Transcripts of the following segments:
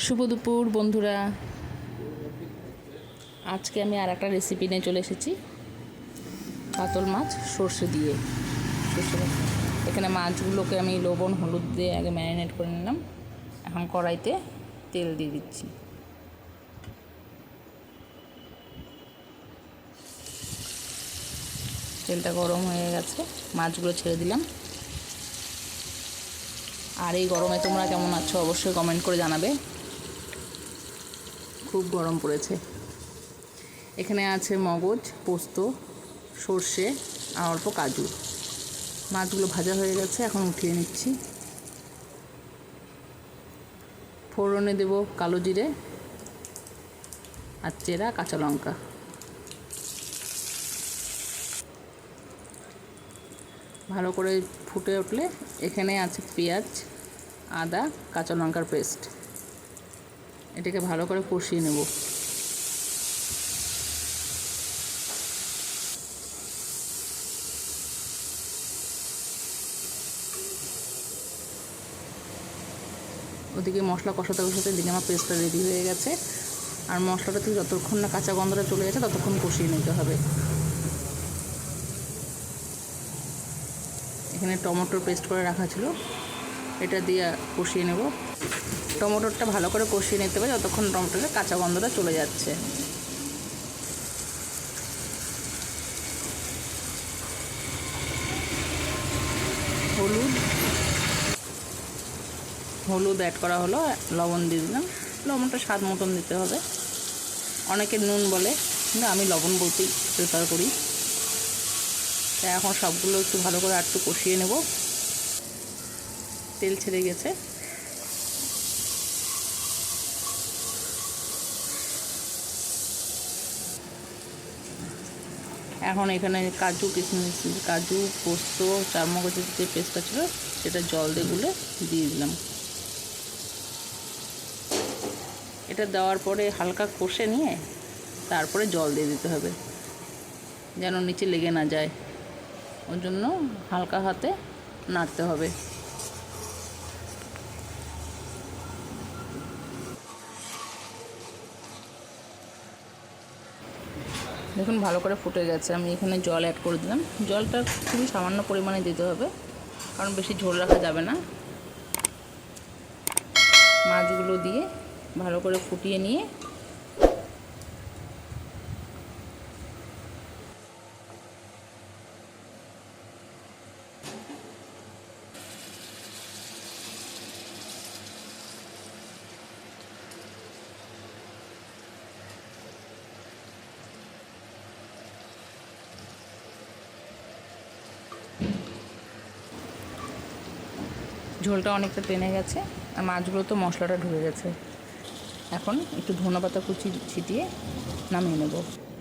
শুভ দুপুর বন্ধুরা। আজকে আমি আর একটা রেসিপি নিয়ে চলে এসেছি, কাতল মাছ সর্ষে দিয়ে। এখানে মাছগুলোকে আমি লবণ হলুদ দিয়ে আগে ম্যারিনেট করে নিলাম। এখন কড়াইতে তেল দিয়ে দিচ্ছি। তেলটা গরম হয়ে গেছে, মাছগুলো ছেড়ে দিলাম। আর এই গরমে তোমরা কেমন আছো অবশ্যই কমেন্ট করে জানাবে। খুব গরম পড়েছে। এখানে আছে মগজ, পোস্ত, সর্ষে আর অল্প কাজু। মাছগুলো ভাজা হয়ে গেছে, এখন উঠিয়ে নিচ্ছি। ফোড়নে দেব কালো জিরে আর চেরা কাঁচা লঙ্কা। ভালো করে ফুটে উঠলে এখানে আছে পেঁয়াজ, আদা, কাঁচা লঙ্কার পেস্ট। এটাকে ভালো করে কষিয়ে নেব। ওদিকে মশলা কষাতে কষাতে এদিকে আমার পেস্টটা রেডি হয়ে গেছে। আর মশলাটা থেকে যতক্ষণ না কাঁচা গন্ধটা চলে গেছে ততক্ষণ কষিয়ে নিতে হবে। এখানে টমেটোর পেস্ট করে রাখা ছিল, এটা দিয়ে কষিয়ে নেব। টমেটোটা ভালো করে কষিয়ে নিতে হবে যতক্ষণ টমেটোর কাঁচা গন্ধটা চলে যাচ্ছে। হলুদ অ্যাড করা হলো, লবণ দিয়ে দিলাম। লবণটা স্বাদ মতন দিতে হবে। অনেকে নুন বলে, কিন্তু আমি লবণ বলতেই প্রেফার করি। তাই এখন সবগুলো একটু ভালো করে একটু কষিয়ে নেব। তেল ছেড়ে গেছে। এখন এখানে কাজু কিশমিশ, কাজু পোস্ত চারমগজের যে পেস্টটা ছিল সেটা জল দিয়ে গুলে দিয়ে দিলাম। এটা দেওয়ার পরে হালকা কষে নিয়ে তারপরে জল দিয়ে দিতে হবে, যেন নিচে লেগে না যায়। ওর জন্য হালকা হাতে নাড়তে হবে। দেখুন ভালো করে ফুটে গেছে। আমি এখানে জল অ্যাড করে দিলাম। জলটা খুবই সামান্য পরিমাণে দিতে হবে, কারণ বেশি ঝোল রাখা যাবে না। মাছগুলো দিয়ে ভালো করে ফুটিয়ে নিয়ে ঝোলটা অনেকটা টেনে গেছে আর মাছগুলো তো মশলাটা ঢুকে গেছে। এখন একটু ধনেপাতা কুচি ছিটিয়ে নামিয়ে নেব।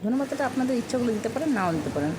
ধনেপাতাটা আপনাদের ইচ্ছাগুলো দিতে পারেন, নাও দিতে পারেন।